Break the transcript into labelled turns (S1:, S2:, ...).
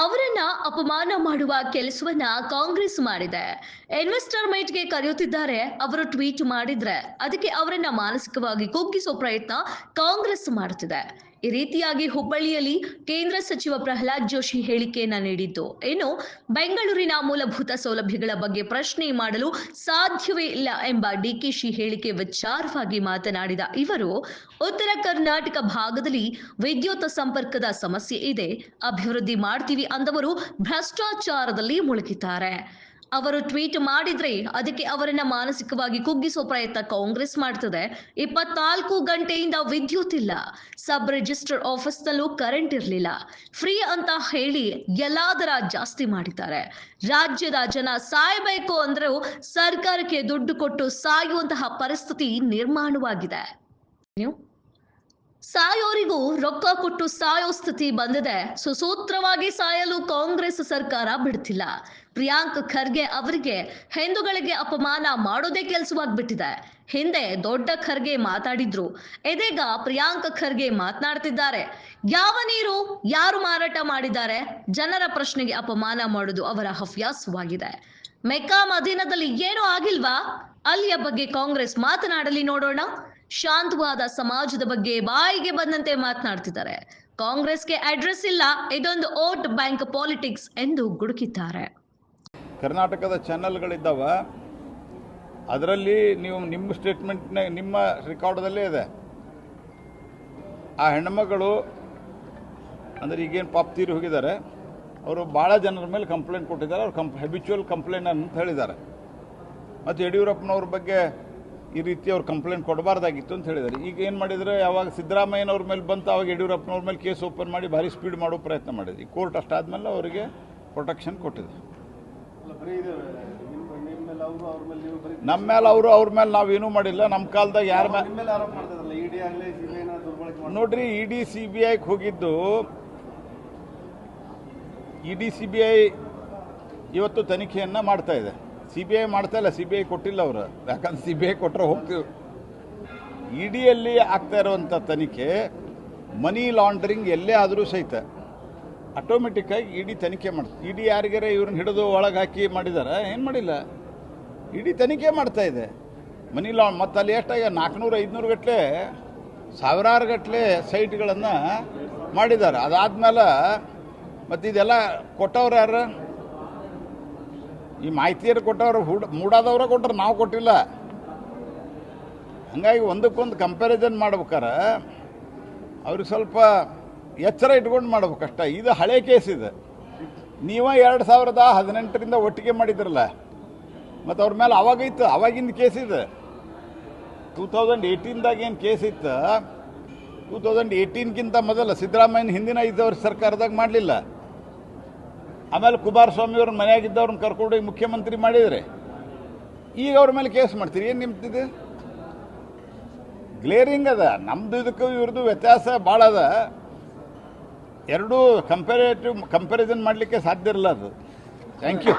S1: ಅವರನ್ನ ಅಪಮಾನ ಮಾಡುವ ಕೆಲಸವನ್ನ ಕಾಂಗ್ರೆಸ್ ಮಾಡಿದೆ. ಇನ್ವೆಸ್ಟರ್ ಮೀಟ್ಗೆ ಕರೆಯುತ್ತಿದ್ದಾರೆ. ಅವರು ಟ್ವೀಟ್ ಮಾಡಿದ್ರೆ ಅದಕ್ಕೆ ಅವರನ್ನ ಮಾನಸಿಕವಾಗಿ ಕುಗ್ಗಿಸೋ ಪ್ರಯತ್ನ ಕಾಂಗ್ರೆಸ್ ಮಾಡುತ್ತಿದೆ. ಈ ರೀತಿಯಾಗಿ ಹುಬ್ಬಳ್ಳಿಯಲ್ಲಿ ಕೇಂದ್ರ ಸಚಿವ ಪ್ರಹ್ಲಾದ್ ಜೋಶಿ ಹೇಳಿಕೆಯನ್ನ ನೀಡಿದ್ದು, ಇನ್ನು ಬೆಂಗಳೂರಿನ ಮೂಲಭೂತ ಸೌಲಭ್ಯಗಳ ಬಗ್ಗೆ ಪ್ರಶ್ನೆ ಮಾಡಲು ಸಾಧ್ಯವೇ ಇಲ್ಲ ಎಂಬ ಡಿಕೆಶಿ ಹೇಳಿಕೆ ವಿಚಾರವಾಗಿ ಮಾತನಾಡಿದ ಇವರು, ಉತ್ತರ ಕರ್ನಾಟಕ ಭಾಗದಲ್ಲಿ ವಿದ್ಯುತ್ ಸಂಪರ್ಕದ ಸಮಸ್ಯೆ ಇದೆ, ಅಭಿವೃದ್ಧಿ ಮಾಡ್ತೀವಿ ಅಂದವರು ಭ್ರಷ್ಟಾಚಾರದಲ್ಲಿ ಮುಳುಗಿದ್ದಾರೆ. ಅವರು ಟ್ವೀಟ್ ಮಾಡಿದ್ರೆ ಅದಕ್ಕೆ ಅವರನ್ನ ಮಾನಸಿಕವಾಗಿ ಕುಗ್ಗಿಸೋ ಪ್ರಯತ್ನ ಕಾಂಗ್ರೆಸ್ ಮಾಡ್ತದೆ. 24 ಗಂಟೆಯಿಂದ ವಿದ್ಯುತ್ ಇಲ್ಲ, ಸಬ್ ರಿಜಿಸ್ಟರ್ ಆಫೀಸ್ನಲ್ಲೂ ಕರೆಂಟ್ ಇರಲಿಲ್ಲ, ಫ್ರೀ ಅಂತ ಹೇಳಿ ಎಲ್ಲದರ ಜಾಸ್ತಿ ಮಾಡಿದ್ದಾರೆ. ರಾಜ್ಯದ ಜನ ಸಾಯಬೇಕು ಅಂದ್ರೂ ಸರ್ಕಾರಕ್ಕೆ ದುಡ್ಡು ಕೊಟ್ಟು ಸಾಯುವಂತಹ ಪರಿಸ್ಥಿತಿ ನಿರ್ಮಾಣವಾಗಿದೆ. ಸಾಯೋರಿಗೂ ರೊಕ್ಕ ಕೊಟ್ಟು ಸಾಯೋ ಸ್ಥಿತಿ ಬಂದಿದೆ. ಸುಸೂತ್ರವಾಗಿ ಸಾಯಲು ಕಾಂಗ್ರೆಸ್ ಸರ್ಕಾರ ಬಿಡ್ತಿಲ್ಲ. ಪ್ರಿಯಾಂಕ್ ಖರ್ಗೆ ಅವರಿಗೆ ಹಿಂದೂಗಳಿಗೆ ಅಪಮಾನ ಮಾಡೋದೇ ಕೆಲಸವಾಗ್ಬಿಟ್ಟಿದೆ. ಹಿಂದೆ ದೊಡ್ಡ ಖರ್ಗೆ ಮಾತಾಡಿದ್ರು, ಇದೀಗ ಪ್ರಿಯಾಂಕ್ ಖರ್ಗೆ ಮಾತನಾಡ್ತಿದ್ದಾರೆ. ಯಾವ ನೀರು ಯಾರು ಮಾರಾಟ ಮಾಡಿದ್ದಾರೆ? ಜನರ ಪ್ರಶ್ನೆಗೆ ಅಪಮಾನ ಮಾಡೋದು ಅವರ ಹವ್ಯಾಸವಾಗಿದೆ. ಮೆಕ್ಕಾ ಮದೀನದಲ್ಲಿ ಏನೂ ಆಗಿಲ್ವಾ? ಅಲ್ಲಿಯ ಬಗ್ಗೆ ಕಾಂಗ್ರೆಸ್ ಮಾತನಾಡಲಿ ನೋಡೋಣ. ಶಾಂತವಾದ ಸಮಾಜದ ಬಗ್ಗೆ ಬಾಯಿಗೆ ಬಂದಂತೆ ಮಾತನಾಡ್ತಿದ್ದಾರೆ. ಕಾಂಗ್ರೆಸ್ಗೆ ಅಡ್ರೆಸ್ ಇಲ್ಲ, ಇದೊಂದು ವೋಟ್ ಬ್ಯಾಂಕ್ ಪಾಲಿಟಿಕ್ಸ್ ಎಂದು ಗುಡುಕಿದ್ದಾರೆ.
S2: ಕರ್ನಾಟಕದ ಚಾನೆಲ್ಗಳಿದ್ದಾವ, ಅದರಲ್ಲಿ ನೀವು ನಿಮ್ಮ ಸ್ಟೇಟ್ಮೆಂಟ್ನ ನಿಮ್ಮ ರೆಕಾರ್ಡ್ದಲ್ಲೇ ಇದೆ. ಆ ಹೆಣ್ಮಗಳು ಅಂದರೆ ಈಗೇನು ಪಾಪ್ ತೀರಿ ಹೋಗಿದ್ದಾರೆ, ಅವರು ಭಾಳ ಜನರ ಮೇಲೆ ಕಂಪ್ಲೇಂಟ್ ಕೊಟ್ಟಿದ್ದಾರೆ. ಅವ್ರು ಹ್ಯಾಬಿಚುವಲ್ ಕಂಪ್ಲೇಂಟ್ ಅಂತ ಹೇಳಿದ್ದಾರೆ. ಮತ್ತು ಯಡಿಯೂರಪ್ಪನವ್ರ ಬಗ್ಗೆ ಈ ರೀತಿ ಅವ್ರು ಕಂಪ್ಲೇಂಟ್ ಕೊಡಬಾರ್ದಾಗಿತ್ತು ಅಂತ ಹೇಳಿದ್ದಾರೆ. ಈಗ ಏನು ಮಾಡಿದರೆ, ಯಾವಾಗ ಸಿದ್ದರಾಮಯ್ಯನವ್ರ ಮೇಲೆ ಬಂತು ಅವಾಗ ಯಡಿಯೂರಪ್ಪನವ್ರ ಮೇಲೆ ಕೇಸ್ ಓಪನ್ ಮಾಡಿ ಭಾರಿ ಸ್ಪೀಡ್ ಮಾಡೋ ಪ್ರಯತ್ನ ಮಾಡಿದೆ. ಈ ಕೋರ್ಟ್ ಅಷ್ಟಾದ್ಮೇಲೆ ಅವರಿಗೆ ಪ್ರೊಟೆಕ್ಷನ್ ಕೊಟ್ಟಿದೆ. ನಮ್ಮ ಮೇಲೆ ಅವ್ರ ಮೇಲೆ ನಾವೇನೂ ಮಾಡಿಲ್ಲ. ನಮ್ಮ ಕಾಲದಾಗ ಯಾರ ಮೇಲೆ ನೋಡ್ರಿ, ಇಡಿ CBIಗೆ ಹೋಗಿದ್ದು, ಇಡಿ CBI ಇವತ್ತು ತನಿಖೆಯನ್ನು ಮಾಡ್ತಾ ಇದೆ. CBI ಮಾಡ್ತಾ ಇಲ್ಲ, CBI ಕೊಟ್ಟಿಲ್ಲ ಅವರು. ಯಾಕಂದ್ರೆ CBI ಕೊಟ್ಟರೆ ಹೋಗ್ತೀವಿ. ಇಡಿಯಲ್ಲಿ ಆಗ್ತಾ ಇರುವಂಥ ತನಿಖೆ ಮನಿ ಲಾಂಡ್ರಿಂಗ್ ಎಲ್ಲೇ ಆದರೂ ಸಹಿತ ಆಟೋಮೆಟಿಕ್ಕಾಗಿ ಇಡಿ ತನಿಖೆ ಮಾಡ್ತಾರೆ. ಇಡಿ ಯಾರಿಗಾರ ಇವ್ರನ್ನ ಹಿಡಿದು ಒಳಗೆ ಹಾಕಿ ಮಾಡಿದಾರ? ಏನು ಮಾಡಿಲ್ಲ. ಇಡಿ ತನಿಖೆ ಮಾಡ್ತಾ ಇದೆ. ಮನಿ ಮತ್ತು ಅಲ್ಲಿ ಎಷ್ಟಾಗ 400-500 ಗಟ್ಟಲೆ ಸಾವಿರಾರು ಗಟ್ಟಲೆ ಸೈಟ್ಗಳನ್ನು ಮಾಡಿದ್ದಾರೆ. ಅದಾದ್ಮೇಲೆ ಮತ್ತು ಇದೆಲ್ಲ ಕೊಟ್ಟವ್ರು ಯಾರು? ಈ ಮಾಹಿತಿಯನ್ನು ಕೊಟ್ಟವ್ರು ಮೂಡಾದವ್ರ ಕೊಟ್ಟರು, ನಾವು ಕೊಟ್ಟಿಲ್ಲ. ಹಾಗಾಗಿ ಒಂದಕ್ಕೊಂದು ಕಂಪ್ಯಾರಿಸನ್ ಮಾಡ್ಬೇಕಾರೆ ಅವ್ರಿಗೆ ಸ್ವಲ್ಪ ಎಚ್ಚರ ಇಟ್ಕೊಂಡು ಮಾಡ್ಬೇಕಷ್ಟ. ಇದು ಹಳೆ ಕೇಸ್ ಇದೆ. ನೀವು 2018ರಿಂದ ಒಟ್ಟಿಗೆ ಮಾಡಿದ್ರಲ್ಲ, ಮತ್ತು ಅವ್ರ ಮೇಲೆ ಅವಾಗಿತ್ತು, ಅವಾಗಿಂದ ಕೇಸ್ ಇದೆ. 2018ದಾಗ ಏನು ಕೇಸ್ ಇತ್ತು, 2018ಗಿಂತ ಮೊದಲು ಸಿದ್ದರಾಮಯ್ಯನ ಹಿಂದಿನ 5 ವರ್ಷ ಸರ್ಕಾರದಾಗ ಮಾಡಲಿಲ್ಲ. ಆಮೇಲೆ ಕುಮಾರಸ್ವಾಮಿ ಅವ್ರ ಮನೆಯಾಗಿದ್ದವ್ರನ್ನ ಕರ್ಕೊಂಡೋಗಿ ಮುಖ್ಯಮಂತ್ರಿ ಮಾಡಿದರೆ ಈಗ ಅವ್ರ ಮೇಲೆ ಕೇಸ್ ಮಾಡ್ತೀರಿ. ಏನು ನಿಮ್ತಿದೆ? ಗ್ಲೇರಿಂಗ್ ಅದ. ನಮ್ದು ಇದಕ್ಕೂ ಇವ್ರದ್ದು ವ್ಯತ್ಯಾಸ ಭಾಳ ಅದ. ಎರಡೂ ಕಂಪ್ಯಾರಿಸನ್ ಮಾಡಲಿಕ್ಕೆ ಸಾಧ್ಯ ಇರಲ್ಲ ಅದು. Thank you.